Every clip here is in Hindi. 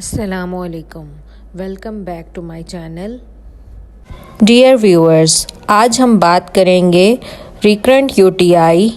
अस्सलामुअलैकुम, welcome back to my channel. Dear viewers, आज हम बात करेंगे रिकरेंट यूटीआई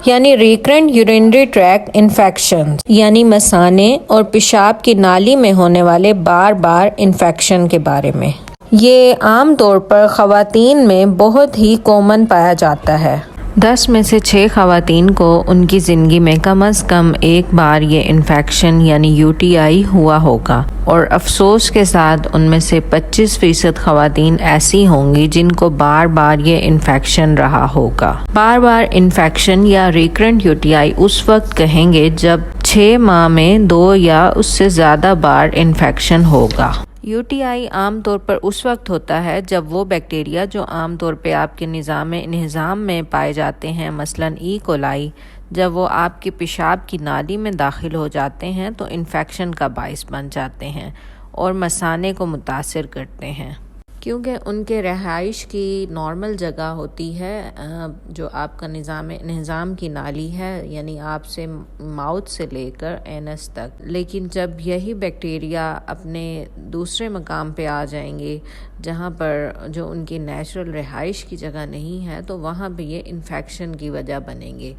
यानी रिकरेंट यूरिनरी ट्रैक्ट इन्फेक्शन यानी मसाने और पेशाब की नाली में होने वाले बार बार इन्फेक्शन के बारे में। ये आम तौर पर ख़वातीन में बहुत ही कॉमन पाया जाता है। 10 में से 6 ख़वातीन को उनकी ज़िंदगी में कम से कम एक बार ये इन्फेक्शन यानी यूटीआई हुआ होगा और अफसोस के साथ उनमें से 25% ख़वातीन ऐसी होंगी जिनको बार बार ये इन्फेक्शन रहा होगा। बार बार इन्फेक्शन या रिकरेंट यूटीआई उस वक्त कहेंगे जब 6 माह में 2 या उससे ज़्यादा बार इन्फेक्शन होगा। यूटीआई आम तौर पर उस वक्त होता है जब वो बैक्टीरिया जो आम तौर पे आपके निज़ाम में पाए जाते हैं, मसलन ई कोलाई, जब वो आपके पेशाब की नाली में दाखिल हो जाते हैं तो इन्फेक्शन का बाइस बन जाते हैं और मसाने को मुतासिर करते हैं। क्योंकि उनके रहाइश की नॉर्मल जगह होती है जो आपका निज़ाम की नाली है, यानी आपसे माउथ से लेकर एनस तक। लेकिन जब यही बैक्टीरिया अपने दूसरे मकाम पे आ जाएंगे जहाँ पर जो उनकी नेचुरल रहाइश की जगह नहीं है, तो वहाँ पे ये इन्फेक्शन की वजह बनेंगे।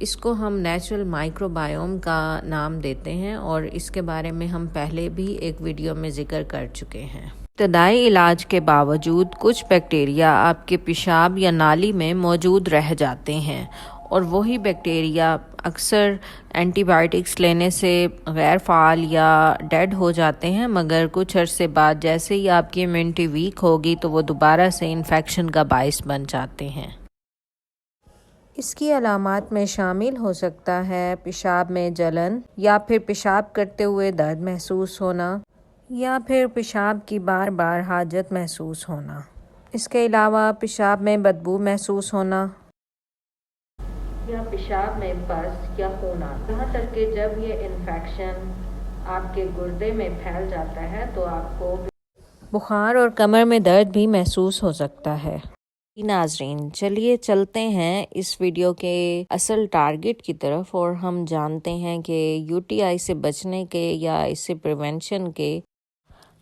इसको हम नेचुरल माइक्रोबायोम का नाम देते हैं और इसके बारे में हम पहले भी एक वीडियो में ज़िक्र कर चुके हैं। इब्तदाई इलाज के बावजूद कुछ बैक्टीरिया आपके पेशाब या नाली में मौजूद रह जाते हैं और वही बैक्टीरिया अक्सर एंटीबायोटिक्स लेने से गैर फ़ाल या डेड हो जाते हैं, मगर कुछ अरसे बाद जैसे ही आपकी इम्यूनिटी वीक होगी तो वो दोबारा से इन्फेक्शन का बाइस बन जाते हैं। इसकी अलामात में शामिल हो सकता है पेशाब में जलन या फिर पेशाब करते हुए दर्द महसूस होना या फिर पेशाब की बार बार हाजत महसूस होना। इसके अलावा पेशाब में बदबू महसूस होना या पेशाब में बस या खून आना। यहाँ तक कि जब ये इन्फेक्शन आपके गुर्दे में फैल जाता है तो आपको बुखार और कमर में दर्द भी महसूस हो सकता है। नाजरीन, चलिए चलते हैं इस वीडियो के असल टारगेट की तरफ और हम जानते हैं कि यूटीआई से बचने के या इससे प्रिवेंशन के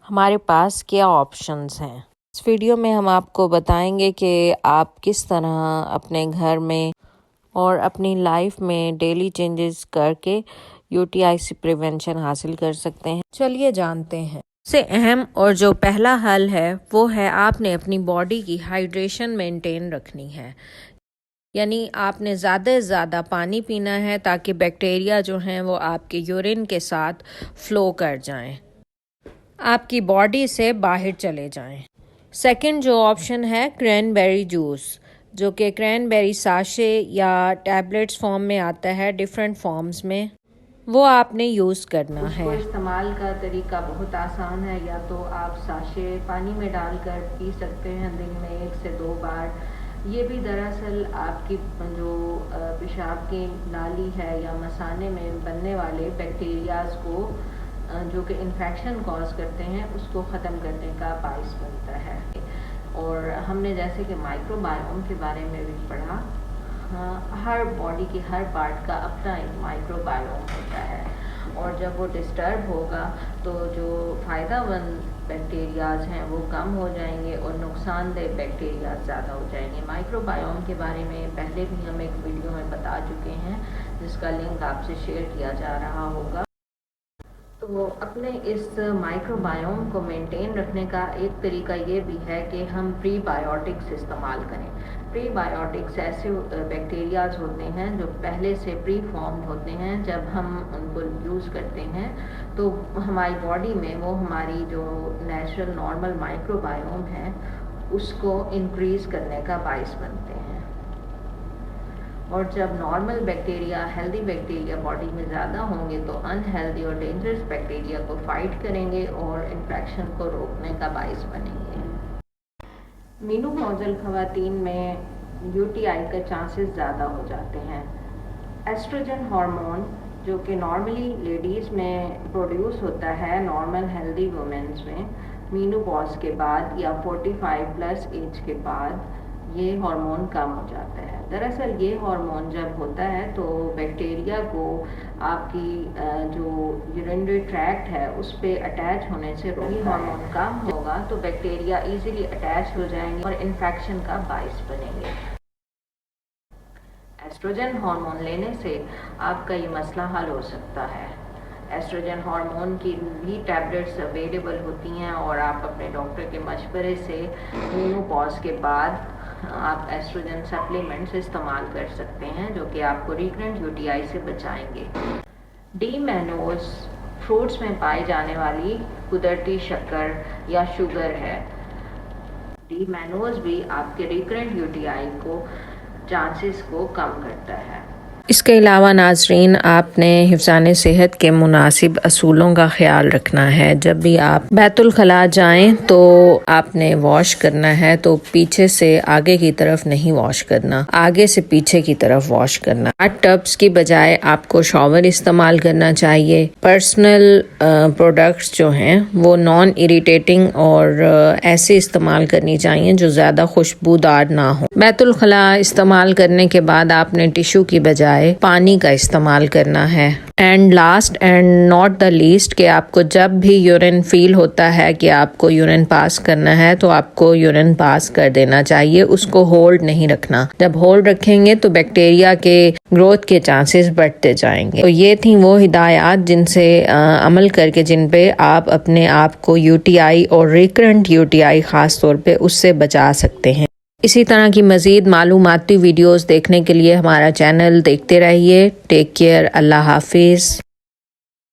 हमारे पास क्या ऑप्शंस हैं। इस वीडियो में हम आपको बताएंगे कि आप किस तरह अपने घर में और अपनी लाइफ में डेली चेंजेस करके यूटीआई से प्रिवेंशन हासिल कर सकते हैं। चलिए जानते हैं। सबसे अहम और जो पहला हल है वो है आपने अपनी बॉडी की हाइड्रेशन मेंटेन रखनी है, यानी आपने ज़्यादा से ज़्यादा पानी पीना है ताकि बैक्टीरिया जो हैं वो आपके यूरिन के साथ फ़्लो कर जाएं, आपकी बॉडी से बाहर चले जाएं। सेकंड जो ऑप्शन है क्रैनबेरी जूस, जो कि क्रैनबेरी साशे या टैबलेट्स फॉर्म में आता है, डिफरेंट फॉर्म्स में, वो आपने यूज़ करना है। उसको इस्तेमाल का तरीका बहुत आसान है। या तो आप साशे पानी में डालकर पी सकते हैं दिन में 1 से 2 बार। ये भी दरअसल आपकी जो पेशाब की नाली है या मसाने में बनने वाले बैक्टीरियाज को जो कि इन्फेक्शन कॉज करते हैं उसको ख़त्म करने का बाइस बनता है। और हमने जैसे कि माइक्रोबायोम के बारे में भी पढ़ा, हर बॉडी की हर पार्ट का अपना एक माइक्रोबायोम होता है और जब वो डिस्टर्ब होगा तो जो फ़ायदेमंद बैक्टीरियाज हैं वो कम हो जाएंगे और नुकसानदेह बैक्टीरियाज ज़्यादा हो जाएंगे। माइक्रोबायोम के बारे में पहले भी हम एक वीडियो में बता चुके हैं जिसका लिंक आपसे शेयर किया जा रहा होगा। तो अपने इस माइक्रोबायोम को मेंटेन रखने का एक तरीका ये भी है कि हम प्रीबायोटिक्स इस्तेमाल करें। प्रीबायोटिक्स ऐसे बैक्टीरियाज होते हैं जो पहले से प्री फॉर्म्ड होते हैं। जब हम उनको यूज़ करते हैं तो हमारी बॉडी में वो हमारी जो नेचुरल नॉर्मल माइक्रोबायोम है उसको इंक्रीज़ करने का बाइस बनते हैं। और जब normal bacteria, healthy bacteria body में ज़्यादा होंगे तो अनहेल्दी और डेंजरस बैक्टीरिया को फाइट करेंगे और इन्फेक्शन को रोकने का बाइस बनेंगे। मेनोपॉज़ल ख़वातीन में यूटीआई के चांसेस ज़्यादा हो जाते हैं। एस्ट्रोजन हार्मोन जो कि नॉर्मली लेडीज़ में प्रोड्यूस होता है, नॉर्मल हेल्दी वुमेन्स में मेनोपॉज़ के बाद या 45+ एज के बाद ये हार्मोन कम हो जाता है। दरअसल ये हार्मोन जब होता है तो बैक्टीरिया को आपकी जो यूरिनरी ट्रैक्ट है उस पे अटैच होने से ये हार्मोन कम होगा तो बैक्टीरिया इजीली अटैच हो जाएंगे और इन्फेक्शन का बाइस बनेंगे। एस्ट्रोजन हार्मोन लेने से आपका ये मसला हल हो सकता है। एस्ट्रोजन हार्मोन की भी टैबलेट्स अवेलेबल होती हैं और आप अपने डॉक्टर के मशवरे से मेनोपॉज के बाद आप एस्ट्रोजन सप्लीमेंट्स इस्तेमाल कर सकते हैं जो कि आपको रिकरेंट यूटीआई से बचाएंगे। डी मैनोज फ्रूट्स में पाई जाने वाली कुदरती शक्कर या शुगर है। डी मैनोज भी आपके रिकरेंट यूटीआई को चांसेस को कम करता है। इसके अलावा नाजरीन, आपने हिफ्ज़ान सेहत के मुनासिब असूलों का ख्याल रखना है। जब भी आप बैतुल खला जाएं तो आपने वॉश करना है तो पीछे से आगे की तरफ नहीं वॉश करना, आगे से पीछे की तरफ वॉश करना। हॉट टब्स की बजाय आपको शॉवर इस्तेमाल करना चाहिए। पर्सनल प्रोडक्ट्स जो हैं वो नॉन इरिटेटिंग और ऐसे इस्तेमाल करनी चाहिए जो ज़्यादा खुशबूदार ना हो। बैतुल खला इस्तेमाल करने के बाद आपने टिश्यू की बजाय पानी का इस्तेमाल करना है। And last and not the least कि आपको जब भी यूरिन फील होता है कि आपको यूरिन पास करना है तो आपको यूरिन पास कर देना चाहिए, उसको होल्ड नहीं रखना। जब होल्ड रखेंगे तो बैक्टीरिया के ग्रोथ के चांसेस बढ़ते जाएंगे। तो ये थी वो हिदायत जिनसे अमल करके जिन पे आप अपने आप को यूटीआई और रिकरेंट यूटीआई खास तौर पे उससे बचा सकते हैं। इसी तरह की मज़ीद मालूमाती वीडियोस देखने के लिए हमारा चैनल देखते रहिए। टेक केयर, अल्लाह हाफिज़।